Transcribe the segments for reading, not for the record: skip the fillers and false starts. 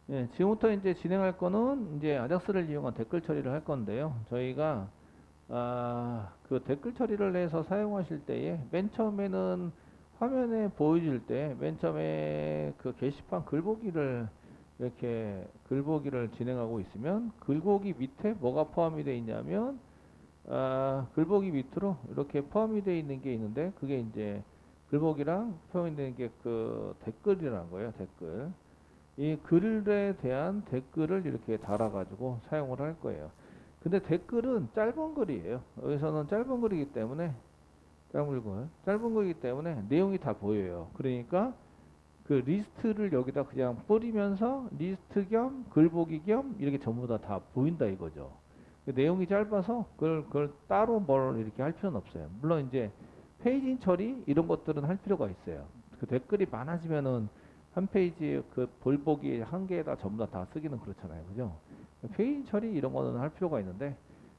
예, 지금부터 이제 진행할 거는 이제 아작스를 이용한 댓글 처리를 할 건데요. 저희가 그 댓글 처리를 해서 사용하실 때에 맨 처음에는 화면에 보여줄 때 맨 처음에 그 게시판 글보기를 이렇게 글보기를 진행하고 있으면 글보기 밑에 뭐가 포함이 되어 있냐면 글보기 밑으로 이렇게 포함이 되어 있는 게 있는데 그게 이제 글보기랑 포함이 되는 게 그 댓글이라는 거예요. 댓글. 이 글에 대한 댓글을 이렇게 달아가지고 사용을 할 거예요. 근데 댓글은 짧은 글이에요. 여기서는 짧은 글이기 때문에 짧은 글이기 때문에 내용이 다 보여요. 그러니까 그 리스트를 여기다 그냥 뿌리면서 리스트 겸 글보기 겸 이렇게 전부 다 보인다 이거죠. 그 내용이 짧아서 그걸 따로 뭘 이렇게 할 필요는 없어요. 물론 이제 페이지 처리 이런 것들은 할 필요가 있어요. 그 댓글이 많아지면은 한 페이지 그 볼보기 한 개에다 전부 다 쓰기는 그렇잖아요. 그죠? 페이지 처리 이런 거는 할 필요가 있는데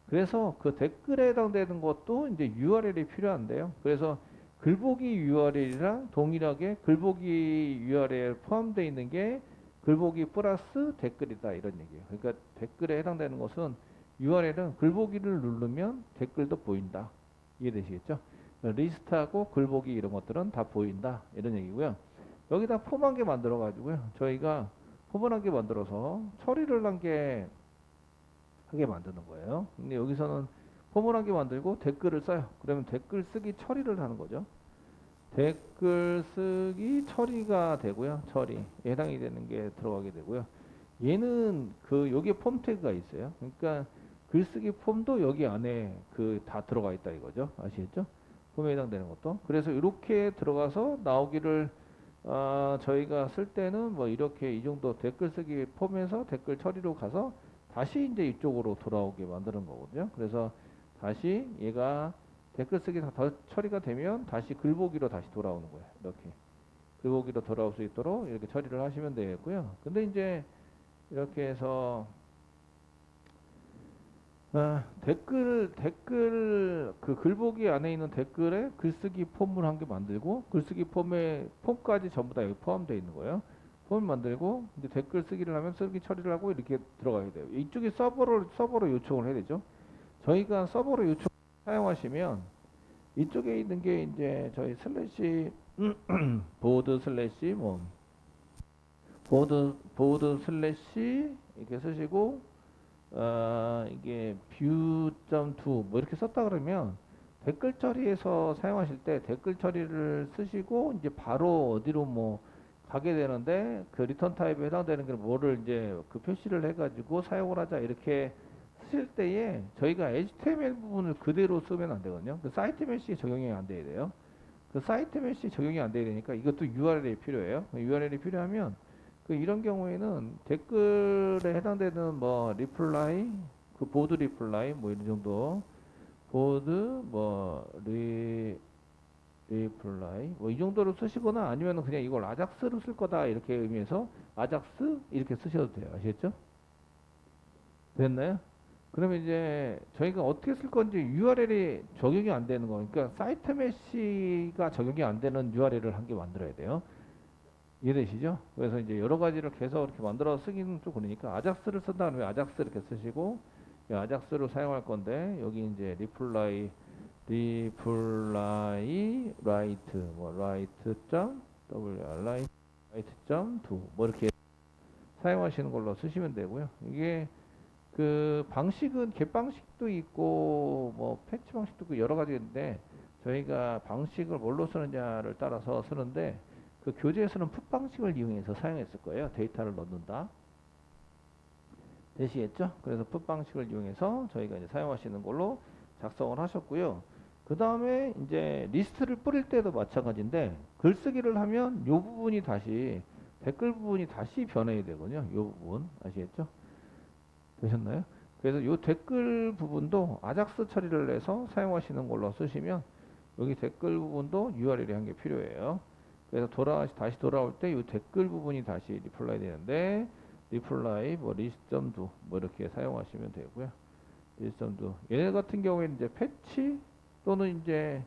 그래서 그 댓글에 해당되는 것도 이제 URL이 필요한데요. 그래서 글보기 URL이랑 동일하게 글보기 URL 포함되어 있는 게 글보기 플러스 댓글이다 이런 얘기예요. 그러니까 댓글에 해당되는 것은 URL은 글보기를 누르면 댓글도 보인다. 이해되시겠죠? 리스트하고 글보기 이런 것들은 다 보인다 이런 얘기고요. 여기다 폼 한 개 만들어 가지고요. 저희가 폼을 한 개 만들어서 처리를 한 개 하게 만드는 거예요. 근데 여기서는 폼을 한 개 만들고 댓글을 써요. 그러면 댓글 쓰기 처리를 하는 거죠. 댓글 쓰기 처리가 되고요. 처리 해당이 되는 게 들어가게 되고요. 얘는 그 여기에 폼 태그가 있어요. 그러니까 글쓰기 폼도 여기 안에 그 다 들어가 있다 이거죠. 아시겠죠? 폼에 해당되는 것도. 그래서 이렇게 들어가서 나오기를 저희가 쓸 때는 뭐 이렇게 이 정도 댓글 쓰기 폼에서 댓글 처리로 가서 다시 이제 이쪽으로 돌아오게 만드는 거거든요. 그래서 다시 얘가 댓글 쓰기 다 처리가 되면 다시 글보기로 다시 돌아오는 거예요. 이렇게 글보기로 돌아올 수 있도록 이렇게 처리를 하시면 되겠고요. 근데 이제 이렇게 해서 댓글 그 글보기 안에 있는 댓글에 글쓰기 폼을 한 개 만들고 글쓰기 폼에 폼까지 전부 다 여기 포함되어 있는 거예요. 폼을 만들고 이제 댓글 쓰기를 하면 쓰기 처리를 하고 이렇게 들어가야 돼요. 이쪽에 서버로 요청을 해야 되죠. 저희가 서버로 요청 사용하시면 이쪽에 있는 게 이제 저희 슬래시 보드 슬래시 뭐 보드 슬래시 이렇게 쓰시고 이게 view.to 뭐 이렇게 썼다 그러면 댓글 처리에서 사용하실 때 댓글 처리를 쓰시고 이제 바로 어디로 뭐 가게 되는데 그 리턴 타입에 해당되는 게 뭐를 이제 그 표시를 해가지고 사용을 하자 이렇게 쓰실 때에 저희가 HTML 부분을 그대로 쓰면 안 되거든요. 그 사이트 메시 적용이 안 돼야 돼요. 그 사이트 메시 적용이 안 돼야 되니까 이것도 URL이 필요해요. URL이 필요하면 그 이런 경우에는 댓글에 해당되는 뭐 리플라이 그 보드 리플라이 뭐 이런 정도 보드 리플라이 뭐 이 정도로 쓰시거나 아니면 그냥 이걸 아작스로 쓸 거다 이렇게 의미해서 아작스 이렇게 쓰셔도 돼요. 아시겠죠? 됐나요? 그러면 이제 저희가 어떻게 쓸 건지 URL이 적용이 안 되는 거 그러니까 사이트 메시가 적용이 안 되는 URL을 한 개 만들어야 돼요. 이해되시죠? 그래서 이제 여러 가지를 계속 이렇게 만들어 쓰기는 좀 그러니까 아작스를 쓴다 그러면 아작스 이렇게 쓰시고 이 아작스를 사용할 건데 여기 이제 리플라이 라이트 뭐 라이트 점 w 라이트 점도뭐 이렇게 사용하시는 걸로 쓰시면 되고요. 이게 그 방식은 겟 방식도 있고 뭐 패치 방식도 있고 여러 가지 있는데 저희가 방식을 뭘로 쓰느냐를 따라서 쓰는데 그 교재에서는 풋 방식을 이용해서 사용했을 거예요. 데이터를 넣는다. 되시겠죠? 그래서 풋 방식을 이용해서 저희가 이제 사용하시는 걸로 작성을 하셨고요. 그 다음에 이제 리스트를 뿌릴 때도 마찬가지인데 글쓰기를 하면 요 부분이 다시 댓글 부분이 다시 변해야 되거든요. 요 부분 아시겠죠? 되셨나요? 그래서 요 댓글 부분도 아작스 처리를 해서 사용하시는 걸로 쓰시면 여기 댓글 부분도 URL이 한 개 필요해요. 그래서 다시 돌아올 때 이 댓글 부분이 다시 리플라이 되는데 리플라이 뭐 리스점도 뭐 이렇게 사용하시면 되고요. 리스점도 얘네 같은 경우에는 이제 패치 또는 이제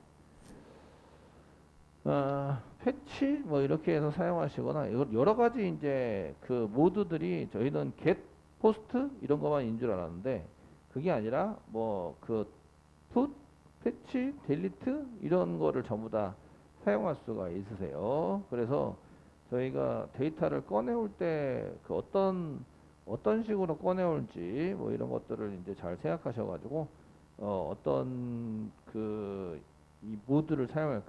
패치 뭐 이렇게 해서 사용하시거나 여러 가지 이제 그 모드들이 저희는 get, post 이런 것만인 줄 알았는데 그게 아니라 뭐 그 put, 패치, delete 이런 거를 전부 다 사용할 수가 있으세요. 그래서 저희가 데이터를 꺼내올 때 그 어떤 식으로 꺼내올지 뭐 이런 것들을 이제 잘 생각하셔가지고 어떤 그 이 모드를 사용할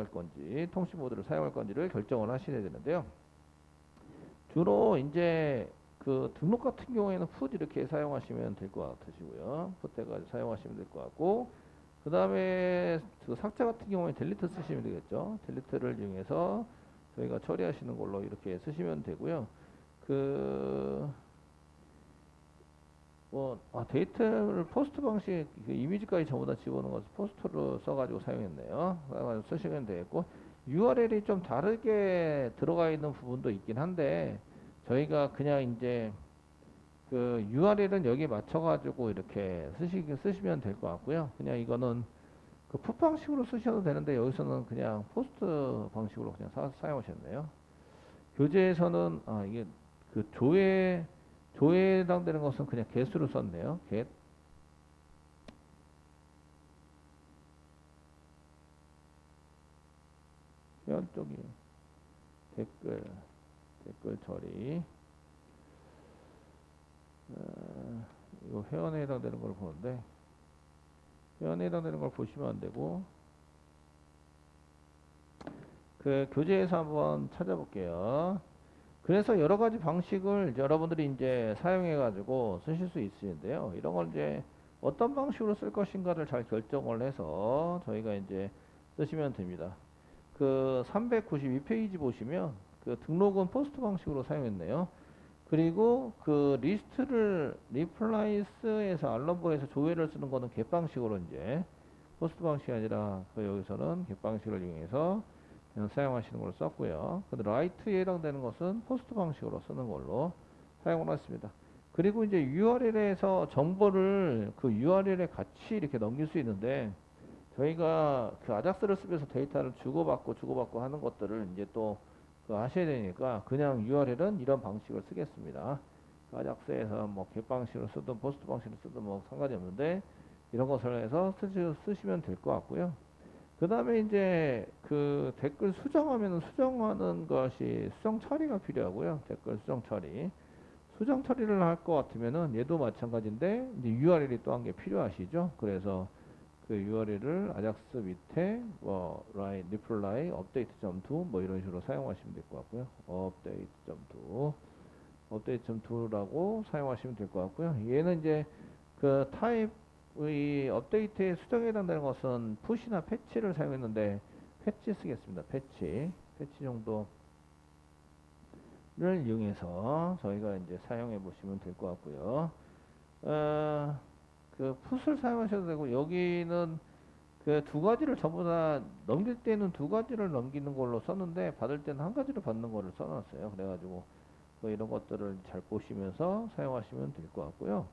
건지 통신 모드를 사용할 건지를 결정을 하셔야 되는데요. 주로 이제 그 등록 같은 경우에는 풋 이렇게 사용하시면 될 것 같으시고요. 풋 해가지고 사용하시면 될 것 같고 그 다음에 그 삭제 같은 경우에 델리트 쓰시면 되겠죠. 델리트를 이용해서 저희가 처리하시는 걸로 이렇게 쓰시면 되고요. 그 데이터를 포스트 방식, 그 이미지까지 전부 다 집어넣은 것을 포스트로 써가지고 사용했네요. 그래가지고 쓰시면 되겠고, URL이 좀 다르게 들어가 있는 부분도 있긴 한데, 저희가 그냥 이제 그 URL은 여기에 맞춰가지고 이렇게 쓰시면 될 것 같고요. 그냥 이거는 그 풋 방식으로 쓰셔도 되는데, 여기서는 그냥 포스트 방식으로 그냥 사용하셨네요. 교재에서는, 이게 그 조회에 해당되는 것은 그냥 get으로 썼네요. get. 회원 쪽이 댓글, 댓글 처리. 이거 회원에 해당되는 걸 보는데, 회원에 해당되는 걸 보시면 안 되고, 그 교재에서 한번 찾아볼게요. 그래서 여러 가지 방식을 여러분들이 이제 사용해 가지고 쓰실 수 있으신데요. 이런 걸 이제 어떤 방식으로 쓸 것인가를 잘 결정을 해서 저희가 이제 쓰시면 됩니다. 그 392페이지 보시면 그 등록은 포스트 방식으로 사용했네요. 그리고 그 리스트를 리플라이스에서 알럼버에서 조회를 쓰는 거는 get 방식으로 이제 포스트 방식이 아니라 그 여기서는 get 방식을 이용해서 그냥 사용하시는 걸로 썼고요. 근데 라이트에 해당되는 것은 포스트 방식으로 쓰는 걸로 사용을 했습니다. 그리고 이제 URL에서 정보를 그 URL에 같이 이렇게 넘길 수 있는데 저희가 그 아작스를 쓰면서 데이터를 주고받고 하는 것들을 이제 또 그 하셔야 되니까 그냥 URL은 이런 방식을 쓰겠습니다. 그 아작스에서 뭐 get 방식으로 쓰든 포스트 방식으로 쓰든 뭐 상관이 없는데 이런 것을 해서 쓰시면 될 것 같고요. 그 다음에 이제 그 댓글 수정하면 수정하는 것이 수정 처리가 필요하고요. 댓글 수정 처리. 수정 처리를 할 것 같으면은 얘도 마찬가지인데 이제 URL이 또 한 개 필요하시죠. 그래서 그 URL을 아작스 밑에 뭐 reply update.to 뭐 이런 식으로 사용하시면 될 것 같고요. update.to라고 사용하시면 될 것 같고요. 얘는 이제 그 타입의 업데이트에 수정에 해당되는 것은 푸시나 패치를 사용했는데 패치 쓰겠습니다. 패치 정도를 이용해서 저희가 이제 사용해 보시면 될 것 같고요. 그 풋을 사용하셔도 되고 여기는 그 두 가지를 전부 다 넘길 때는 두 가지를 넘기는 걸로 썼는데 받을 때는 한 가지를 받는 거를 써놨어요. 그래가지고 뭐 이런 것들을 잘 보시면서 사용하시면 될 것 같고요.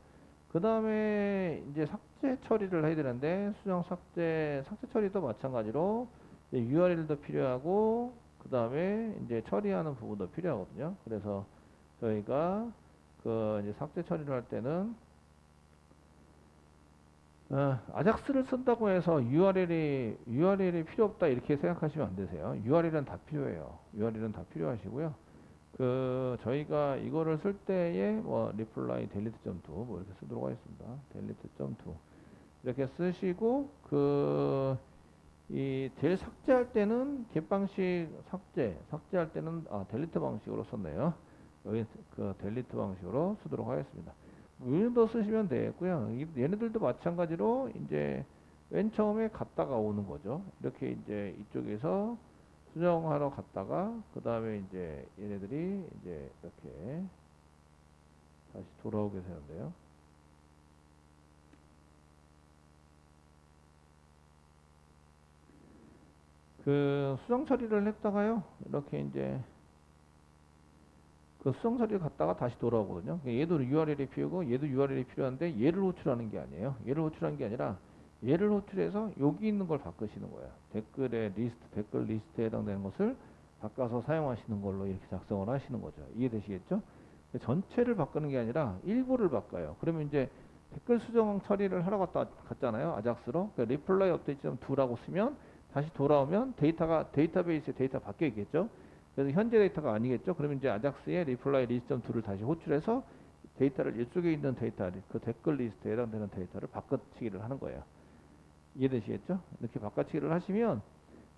그 다음에 이제 삭제 처리를 해야 되는데 수정 삭제 처리도 마찬가지로 URL도 필요하고 그 다음에 이제 처리하는 부분도 필요하거든요. 그래서 저희가 그 이제 삭제 처리를 할 때는 아작스를 쓴다고 해서 URL이 필요 없다 이렇게 생각하시면 안 되세요. URL은 다 필요해요. URL은 다 필요하시고요. 그 저희가 이거를 쓸 때에 뭐 reply delete.to 뭐 이렇게 쓰도록 하겠습니다. delete.to 이렇게 쓰시고 그 이 델 삭제할 때는 get 방식 삭제할 때는 delete 방식으로 썼네요. 여기 그 delete 방식으로 쓰도록 하겠습니다. 윈도 쓰시면 되겠고요. 얘네들도 마찬가지로 이제 맨 처음에 갔다가 오는 거죠. 이렇게 이제 이쪽에서 수정하러 갔다가 그 다음에 이제 얘네들이 이제 이렇게 다시 돌아오게 되는데요. 그 수정 처리를 했다가요. 이렇게 이제 그 수정 처리를 갔다가 다시 돌아오거든요. 얘도 URL이 필요고 얘도 URL이 필요한데 얘를 호출하는 게 아니에요. 얘를 호출하는 게 아니라 얘를 호출해서 여기 있는 걸 바꾸시는 거예요. 댓글의 리스트, 댓글 리스트에 해당되는 것을 바꿔서 사용하시는 걸로 이렇게 작성을 하시는 거죠. 이해되시겠죠? 전체를 바꾸는 게 아니라 일부를 바꿔요. 그러면 이제 댓글 수정 처리를 하러 갔잖아요. 아작스로. 그러니까 reply update.do라고 쓰면 다시 돌아오면 데이터베이스에 데이터가 바뀌어 있겠죠. 그래서 현재 데이터가 아니겠죠. 그러면 이제 아작스의 reply list.do를 다시 호출해서 데이터를 이쪽에 있는 데이터, 그 댓글 리스트에 해당되는 데이터를 바꿔치기를 하는 거예요. 이해되시겠죠? 이렇게 바꿔치기를 하시면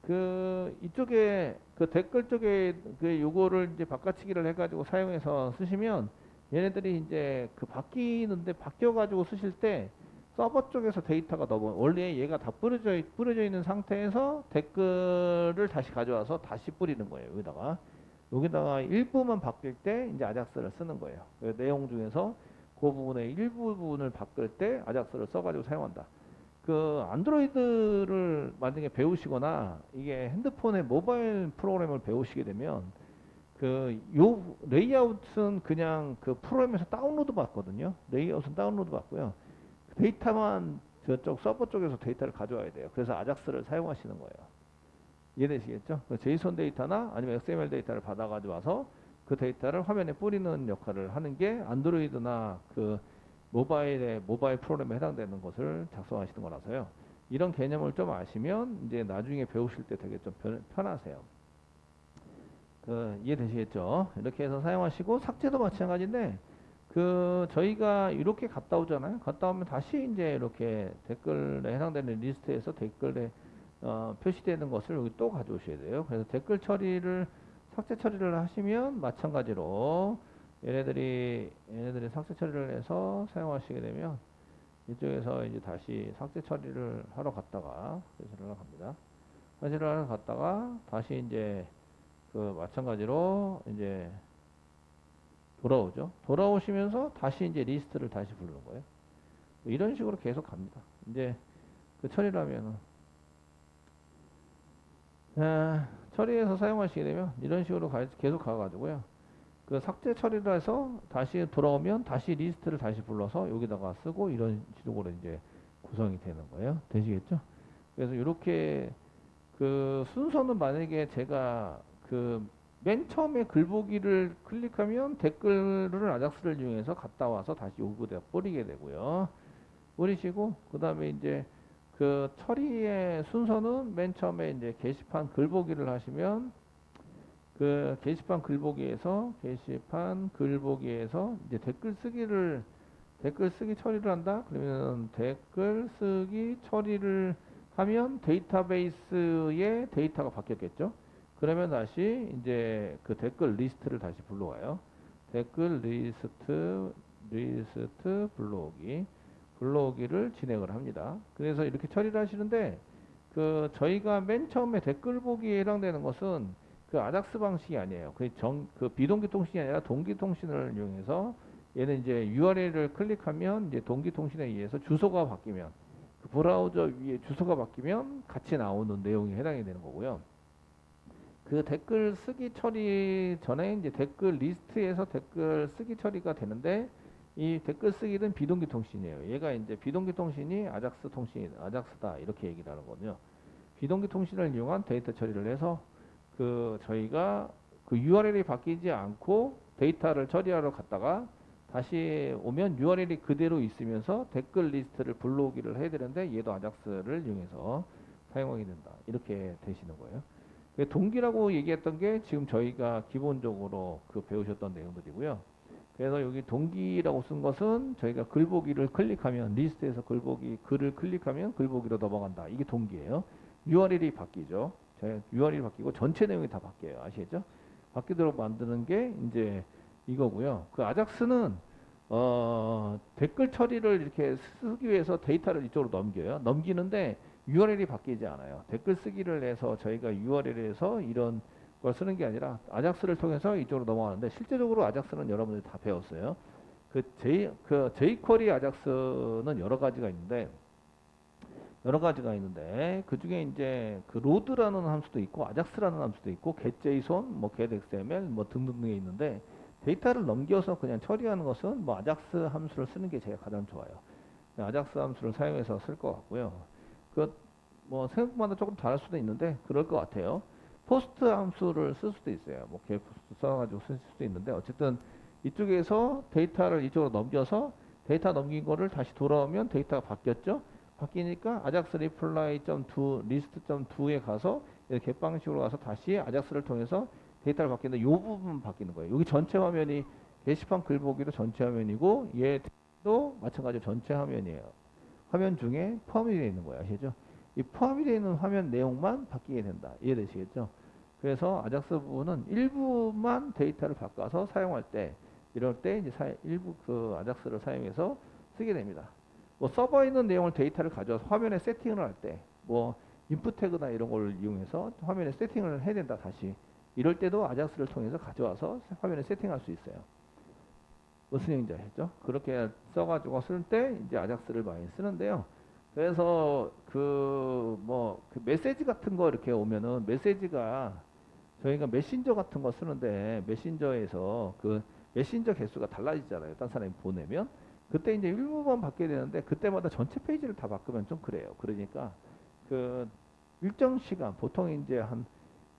그 이쪽에 그 댓글 쪽에 그 요거를 이제 바꿔치기를 해가지고 사용해서 쓰시면 얘네들이 이제 그 바뀌는데 바뀌어가지고 쓰실 때 서버 쪽에서 데이터가 너무 원래 얘가 다 뿌려져 있는 상태에서 댓글을 다시 가져와서 다시 뿌리는 거예요. 여기다가 일부만 바뀔 때 이제 아작스를 쓰는 거예요. 그 내용 중에서 그 부분의 일부분을 바꿀 때 아작스를 써가지고 사용한다. 그 안드로이드를 만약에 배우시거나 이게 핸드폰의 모바일 프로그램을 배우시게 되면 그 요 레이아웃은 그냥 그 프로그램에서 다운로드 받거든요. 레이아웃은 다운로드 받고요. 데이터만 저쪽 서버 쪽에서 데이터를 가져와야 돼요. 그래서 아작스를 사용하시는 거예요. 이해되시겠죠? 그 제이슨 데이터나 아니면 XML 데이터를 받아가지고 와서 그 데이터를 화면에 뿌리는 역할을 하는 게 안드로이드나 그 모바일 프로그램에 해당되는 것을 작성하시는 거라서요. 이런 개념을 좀 아시면 이제 나중에 배우실 때 되게 좀 편하세요. 그 이해되시겠죠? 이렇게 해서 사용하시고 삭제도 마찬가지인데 그 저희가 이렇게 갔다 오잖아요. 갔다 오면 다시 이제 이렇게 댓글에 해당되는 리스트에서 댓글에 표시되는 것을 여기 또 가져오셔야 돼요. 그래서 댓글 처리를 삭제 처리를 하시면 마찬가지로 얘네들이 삭제 처리를 해서 사용하시게 되면 이쪽에서 이제 다시 삭제 처리를 하러 갔다가 삭제를 하러 갑니다. 삭제를 하러 갔다가 다시 이제 그 마찬가지로 이제 돌아오죠. 돌아오시면서 다시 이제 리스트를 다시 부르는 거예요. 이런 식으로 계속 갑니다. 이제 그 처리를 하면은 처리해서 사용하시게 되면 이런 식으로 계속 가가지고요. 그 삭제 처리를 해서 다시 돌아오면 다시 리스트를 다시 불러서 여기다가 쓰고 이런 식으로 이제 구성이 되는 거예요. 되시겠죠? 그래서 이렇게 그 순서는 만약에 제가 그 맨 처음에 글보기를 클릭하면 댓글을 아작스를 이용해서 갔다 와서 다시 요거에다 뿌리게 되고요. 뿌리시고 그 다음에 이제 그 처리의 순서는 맨 처음에 이제 게시판 글보기를 하시면 그 게시판 글보기에서 이제 댓글 쓰기 처리를 한다. 그러면 댓글 쓰기 처리를 하면 데이터베이스에 데이터가 바뀌었겠죠. 그러면 다시 이제 그 댓글 리스트를 다시 불러와요. 댓글 리스트 불러오기를 진행을 합니다. 그래서 이렇게 처리를 하시는데 그 저희가 맨 처음에 댓글 보기에 해당되는 것은 그 아작스 방식이 아니에요. 그 비동기 통신이 아니라 동기 통신을 이용해서 얘는 이제 URL을 클릭하면 이제 동기 통신에 의해서 주소가 바뀌면 그 브라우저 위에 주소가 바뀌면 같이 나오는 내용이 해당이 되는 거고요. 그 댓글 쓰기 처리 전에 이제 댓글 리스트에서 댓글 쓰기 처리가 되는데 이 댓글 쓰기는 비동기 통신이에요. 얘가 이제 비동기 통신이 아작스다 이렇게 얘기를 하는 거거든요. 비동기 통신을 이용한 데이터 처리를 해서 그 저희가 그 URL이 바뀌지 않고 데이터를 처리하러 갔다가 다시 오면 URL이 그대로 있으면서 댓글 리스트를 불러오기를 해야 되는데 얘도 아작스를 이용해서 사용하게 된다. 이렇게 되시는 거예요. 동기라고 얘기했던 게 지금 저희가 기본적으로 그 배우셨던 내용들이고요. 그래서 여기 동기라고 쓴 것은 저희가 글보기를 클릭하면 리스트에서 글을 클릭하면 글보기로 넘어간다. 이게 동기예요. URL이 바뀌죠. URL이 바뀌고 전체 내용이 다 바뀌어요. 아시겠죠? 바뀌도록 만드는 게 이제 이거고요. 그 아작스는 댓글 처리를 이렇게 쓰기 위해서 데이터를 이쪽으로 넘겨요. 넘기는데 URL이 바뀌지 않아요. 댓글 쓰기를 해서 저희가 URL에서 이런 걸 쓰는 게 아니라 아작스를 통해서 이쪽으로 넘어가는데 실제적으로 아작스는 여러분들이 다 배웠어요. 그 jQuery 아작스는 여러 가지가 있는데 그 중에 이제 그 로드라는 함수도 있고 아작스라는 함수도 있고 getJSON, 뭐 getXML 뭐 등등등이 있는데 데이터를 넘겨서 그냥 처리하는 것은 뭐 아작스 함수를 쓰는 게 제가 가장 좋아요. 아작스 함수를 사용해서 쓸 것 같고요. 그 뭐 생각보다 조금 다를 수도 있는데 그럴 것 같아요. 포스트 함수를 쓸 수도 있어요. 뭐 get 포스트 써가지고 쓸 수도 있는데 어쨌든 이쪽에서 데이터를 이쪽으로 넘겨서 데이터 넘긴 거를 다시 돌아오면 데이터가 바뀌었죠. 바뀌니까 아작스 리플라이 점 to 리스트 점 to에 가서 이렇게 방식으로 가서 다시 아작스를 통해서 데이터를 바뀌는데 이 부분 바뀌는 거예요. 여기 전체 화면이 게시판 글 보기도 전체 화면이고 얘도 마찬가지로 전체 화면이에요. 화면 중에 포함이 되어 있는 거예요. 아시죠? 이 포함이 되어 있는 화면 내용만 바뀌게 된다. 이해되시겠죠? 그래서 아작스 부분은 일부만 데이터를 바꿔서 사용할 때 이럴 때 이제 일부 그 아작스를 사용해서 쓰게 됩니다. 뭐 서버에 있는 내용을 데이터를 가져와서 화면에 세팅을 할 때 뭐 인풋 태그나 이런 걸 이용해서 화면에 세팅을 해야 된다 다시 이럴 때도 아작스를 통해서 가져와서 화면에 세팅할 수 있어요. 무슨 얘기인지 아시죠? 그렇게 써가지고 쓸 때 이제 아작스를 많이 쓰는데요. 그래서 그 메시지 같은 거 이렇게 오면은 메시지가 저희가 메신저 같은 거 쓰는데 메신저에서 그 메신저 개수가 달라지잖아요. 딴 사람이 보내면 그때 이제 일부만 바뀌게 되는데 그때마다 전체 페이지를 다 바꾸면 좀 그래요. 그러니까 그 일정 시간 보통 이제 한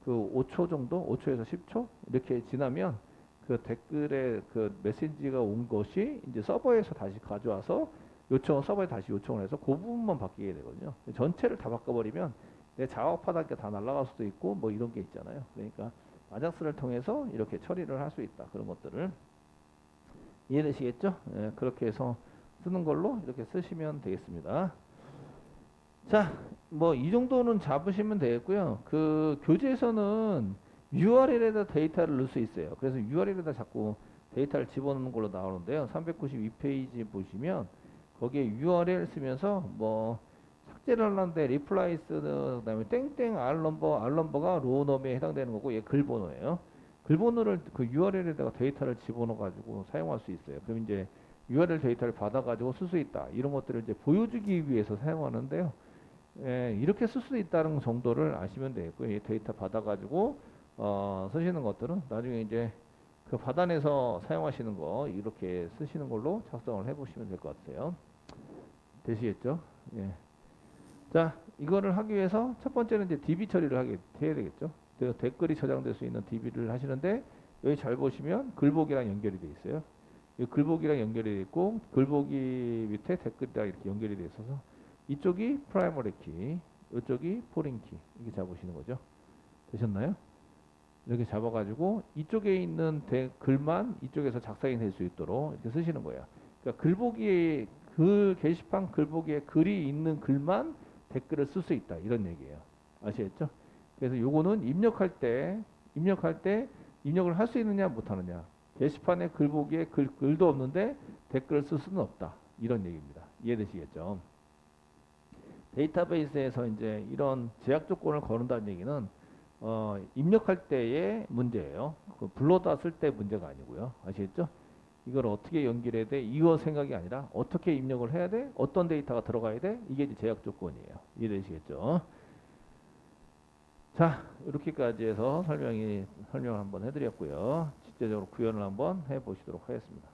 그 5초 정도, 5초에서 10초 이렇게 지나면 그 댓글에 그 메시지가 온 것이 이제 서버에서 다시 가져와서 서버에 다시 요청을 해서 그 부분만 바뀌게 되거든요. 전체를 다 바꿔버리면 내 작업하다 다 날아갈 수도 있고 뭐 이런 게 있잖아요. 그러니까 아작스를 통해서 이렇게 처리를 할 수 있다. 그런 것들을 이해되시겠죠? 예, 그렇게 해서 쓰는 걸로 이렇게 쓰시면 되겠습니다. 자, 뭐 이 정도는 잡으시면 되겠고요. 그 교재에서는 URL에다 데이터를 넣을 수 있어요. 그래서 URL에다 자꾸 데이터를 집어넣는 걸로 나오는데요. 392페이지 보시면 거기에 URL 쓰면서 뭐 삭제를 하는데 리플라이스 그다음에 땡땡 R 넘버가 로우 넘버에 해당되는 거고 얘 글 번호예요. 글 번호를 그 URL에다가 데이터를 집어넣어 가지고 사용할 수 있어요. 그럼 이제 URL 데이터를 받아 가지고 쓸 수 있다. 이런 것들을 이제 보여주기 위해서 사용하는데요. 예, 이렇게 쓸 수 있다는 정도를 아시면 되겠고요. 이 데이터 받아가지고 쓰시는 것들은 나중에 이제 그 받아내서 사용하시는 거 이렇게 쓰시는 걸로 작성을 해보시면 될 것 같아요. 되시겠죠? 예. 자, 이거를 하기 위해서 첫 번째는 이제 DB 처리를 해야 되겠죠. 댓글이 저장될 수 있는 DB를 하시는데 여기 잘 보시면 글보기랑 연결이 되어 있어요. 이 글보기랑 연결이 되어 있고 글보기 밑에 댓글이랑 이렇게 연결이 되어 있어서 이쪽이 프라이머리 키, 이쪽이 포린 키 이렇게 잡으시는 거죠. 되셨나요? 이렇게 잡아가지고 이쪽에 있는 글만 이쪽에서 작성이 될 수 있도록 이렇게 쓰시는 거예요. 그러니까 글보기에 그 게시판 글보기에 글이 있는 글만 댓글을 쓸 수 있다 이런 얘기예요. 아시겠죠? 그래서 요거는 입력할 때 입력을 할 수 있느냐 못하느냐. 게시판에 글보기에 글도 없는데 댓글을 쓸 수는 없다 이런 얘기입니다. 이해되시겠죠? 데이터베이스에서 이제 이런 제약 조건을 거는다는 얘기는 입력할 때의 문제예요. 그 불러다 쓸 때 문제가 아니고요. 아시겠죠? 이걸 어떻게 연결해야 돼? 이거 생각이 아니라 어떻게 입력을 해야 돼? 어떤 데이터가 들어가야 돼? 이게 이제 제약 조건이에요. 이해되시겠죠? 자, 이렇게까지 해서 설명을 한번 해드렸고요. 실제적으로 구현을 한번 해보시도록 하겠습니다.